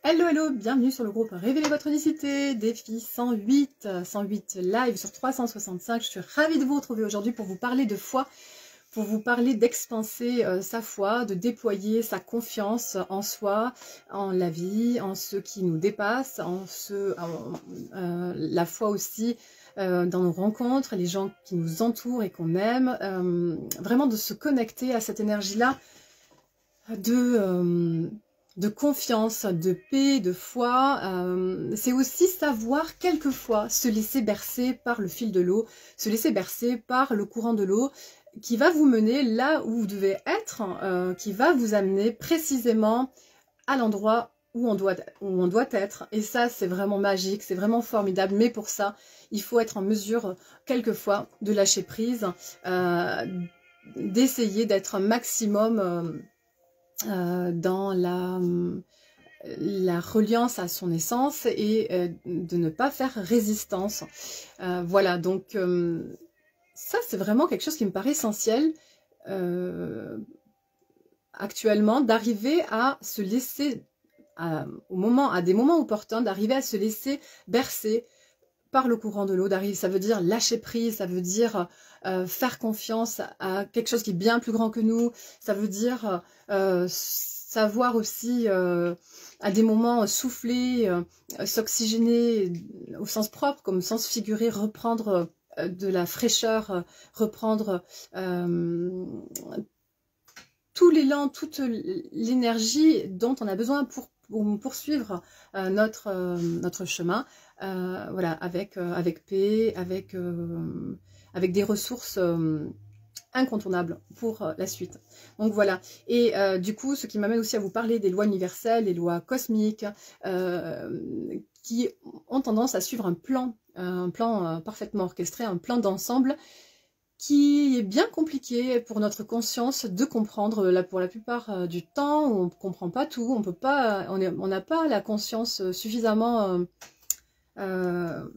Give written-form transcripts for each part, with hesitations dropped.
Hello, hello, bienvenue sur le groupe Révélez votre unicité, défi 108 live sur 365. Je suis ravie de vous retrouver aujourd'hui pour vous parler de foi, pour vous parler d'expanser sa foi, de déployer sa confiance en soi, en la vie, en ce qui nous dépasse, la foi aussi dans nos rencontres, les gens qui nous entourent et qu'on aime, vraiment de se connecter à cette énergie-là de confiance, de paix, de foi. C'est aussi savoir quelquefois se laisser bercer par le fil de l'eau, se laisser bercer par le courant de l'eau qui va vous mener là où vous devez être, qui va vous amener précisément à l'endroit où on doit être. Et ça, c'est vraiment magique, c'est vraiment formidable. Mais pour ça, il faut être en mesure quelquefois de lâcher prise, d'essayer d'être un maximum dans la reliance à son essence et de ne pas faire résistance. Voilà, donc ça c'est vraiment quelque chose qui me paraît essentiel actuellement, d'arriver à se laisser, à des moments opportuns, d'arriver à se laisser bercer par le courant de l'eau, ça veut dire lâcher prise, ça veut dire faire confiance à quelque chose qui est bien plus grand que nous, ça veut dire savoir aussi à des moments souffler, s'oxygéner au sens propre comme au sens figuré, reprendre de la fraîcheur, reprendre tout l'élan, toute l'énergie dont on a besoin pour poursuivre notre chemin, voilà, avec paix, avec des ressources incontournables pour la suite. Donc voilà, et du coup, ce qui m'amène aussi à vous parler des lois universelles, des lois cosmiques, qui ont tendance à suivre un plan parfaitement orchestré, un plan d'ensemble, qui est bien compliqué pour notre conscience de comprendre. Là, pour la plupart du temps, on ne comprend pas tout, on n'a pas la conscience suffisamment, une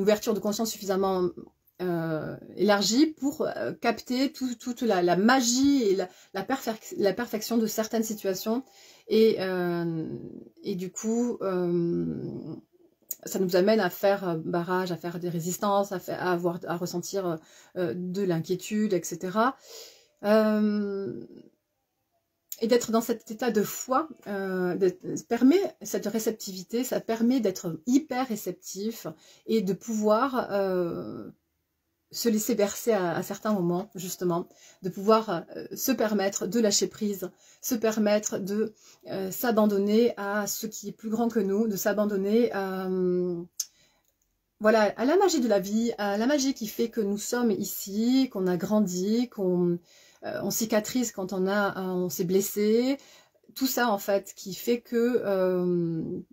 ouverture de conscience suffisamment élargie pour capter toute la magie et la perfection de certaines situations. Et du coup, ça nous amène à faire barrage, à faire des résistances, à ressentir de l'inquiétude, etc. Et d'être dans cet état de foi permet cette réceptivité, ça permet d'être hyper réceptif et de pouvoir se laisser bercer à certains moments, justement, de pouvoir se permettre de lâcher prise, se permettre de s'abandonner à ce qui est plus grand que nous, de s'abandonner voilà, à la magie de la vie, à la magie qui fait que nous sommes ici, qu'on a grandi, qu'on cicatrise quand on s'est blessé, tout ça en fait, qui fait que,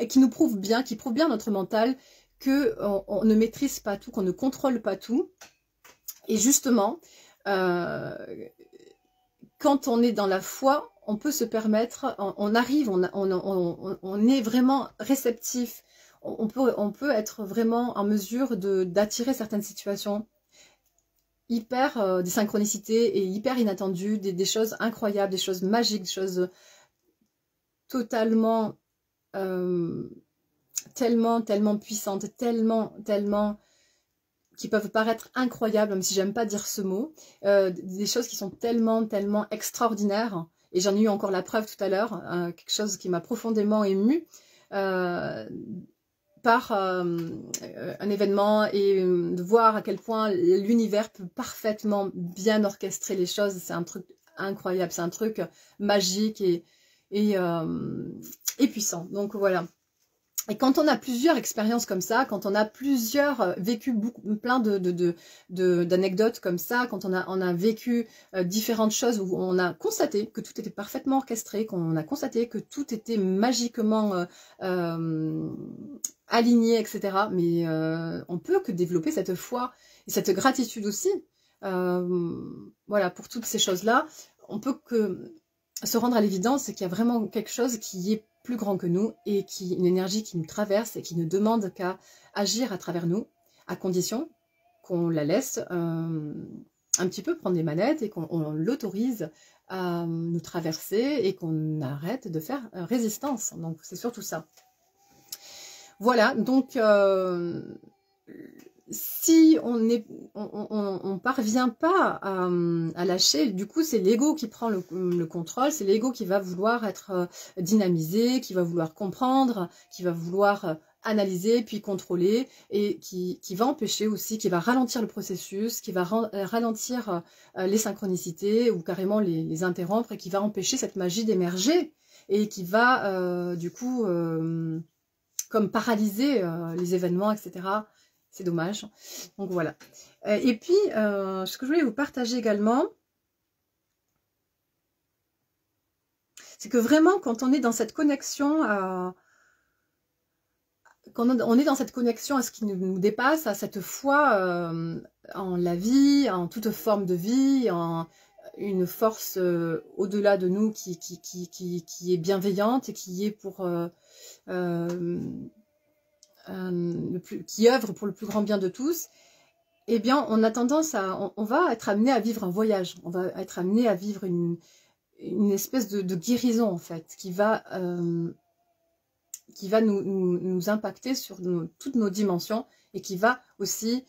qui nous prouve bien, qui prouve bien notre mental, qu'on ne maîtrise pas tout, qu'on ne contrôle pas tout. Et justement, quand on est dans la foi, on peut se permettre, on arrive, on est vraiment réceptif, on peut être vraiment en mesure d'attirer certaines situations hyper, des synchronicités et hyper inattendues, des choses incroyables, des choses magiques, des choses totalement tellement puissantes, tellement qui peuvent paraître incroyables, même si j'aime pas dire ce mot, des choses qui sont tellement extraordinaires, et j'en ai eu encore la preuve tout à l'heure, quelque chose qui m'a profondément émue par un événement, et de voir à quel point l'univers peut parfaitement bien orchestrer les choses. C'est un truc incroyable, c'est un truc magique et puissant. Donc voilà. Et quand on a plusieurs expériences comme ça, quand on a vécu plein d'anecdotes comme ça, quand on a vécu différentes choses où on a constaté que tout était parfaitement orchestré, qu'on a constaté que tout était magiquement aligné, etc. Mais on peut que développer cette foi et cette gratitude aussi. Voilà, pour toutes ces choses-là, on peut que se rendre à l'évidence qu'il y a vraiment quelque chose qui est plus grand que nous et une énergie qui nous traverse et qui ne demande qu'à agir à travers nous, à condition qu'on la laisse un petit peu prendre les manettes et qu'on l'autorise à nous traverser et qu'on arrête de faire résistance. Donc c'est surtout ça. Voilà, donc si on parvient pas à lâcher, du coup c'est l'ego qui prend le contrôle, c'est l'ego qui va vouloir être dynamisé, qui va vouloir comprendre, qui va vouloir analyser puis contrôler et qui va empêcher aussi, qui va ralentir le processus, qui va ralentir les synchronicités ou carrément les interrompre et qui va empêcher cette magie d'émerger et qui va du coup comme paralyser les événements, etc. C'est dommage. Donc voilà. Et puis, ce que je voulais vous partager également, c'est que vraiment, quand on est dans cette connexion quand on est dans cette connexion à ce qui nous dépasse, à cette foi en la vie, en toute forme de vie, en une force au-delà de nous qui est bienveillante et qui est pour qui œuvre pour le plus grand bien de tous, eh bien, on a tendance à, on va être amené à vivre un voyage, on va être amené à vivre une espèce de guérison, en fait, qui va nous impacter sur toutes nos dimensions et qui va aussi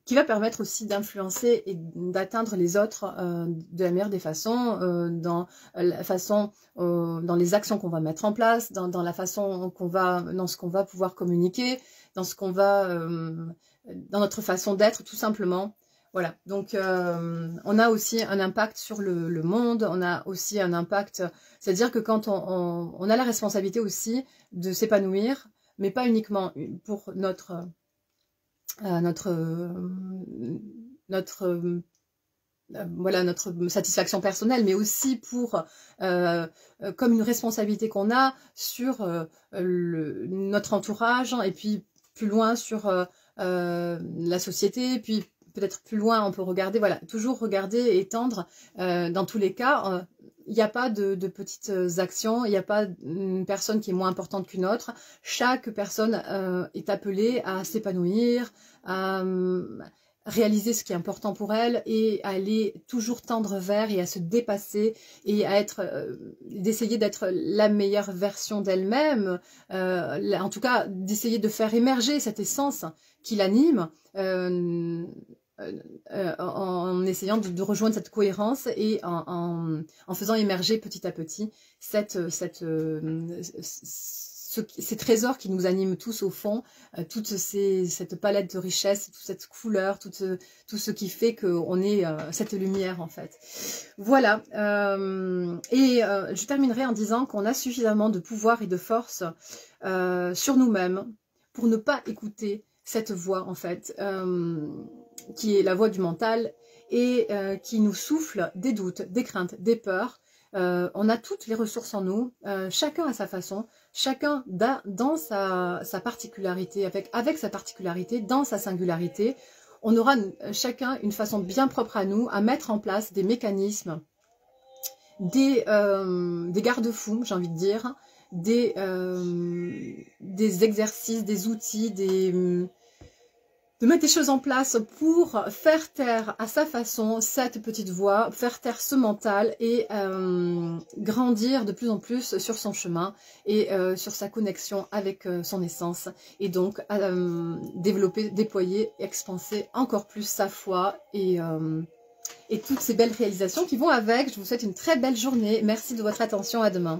qui va permettre aussi d'influencer et d'atteindre les autres de la meilleure des façons, dans la façon, dans les actions qu'on va mettre en place, dans la façon dans ce qu'on va pouvoir communiquer, dans ce qu'on va, dans notre façon d'être, tout simplement. Voilà, donc on a aussi un impact sur le monde, on a aussi un impact, c'est-à-dire que quand on a la responsabilité aussi de s'épanouir, mais pas uniquement pour notre satisfaction personnelle, mais aussi pour comme une responsabilité qu'on a sur notre entourage, et puis plus loin sur la société, puis peut-être plus loin on peut regarder, voilà, toujours regarder et étendre. Dans tous les cas, il n'y a pas de petites actions, il n'y a pas une personne qui est moins importante qu'une autre. Chaque personne est appelée à s'épanouir, à réaliser ce qui est important pour elle et à aller toujours tendre vers et à se dépasser et à être, d'essayer d'être la meilleure version d'elle-même, en tout cas d'essayer de faire émerger cette essence qui l'anime, en essayant de rejoindre cette cohérence et en faisant émerger petit à petit ces trésors qui nous animent tous au fond, cette palette de richesse, toute cette couleur, tout ce qui fait qu'on est cette lumière en fait. Voilà, je terminerai en disant qu'on a suffisamment de pouvoir et de force sur nous-mêmes pour ne pas écouter cette voix en fait, qui est la voix du mental et qui nous souffle des doutes, des craintes, des peurs. On a toutes les ressources en nous, chacun à sa façon, chacun dans sa particularité, avec sa particularité, dans sa singularité. On aura chacun une façon bien propre à nous, à mettre en place des mécanismes, des garde-fous, j'ai envie de dire, des exercices, des outils, de mettre des choses en place pour faire taire à sa façon cette petite voix, faire taire ce mental et grandir de plus en plus sur son chemin et sur sa connexion avec son essence, et donc développer, déployer, expanser encore plus sa foi et toutes ces belles réalisations qui vont avec. Je vous souhaite une très belle journée. Merci de votre attention. À demain.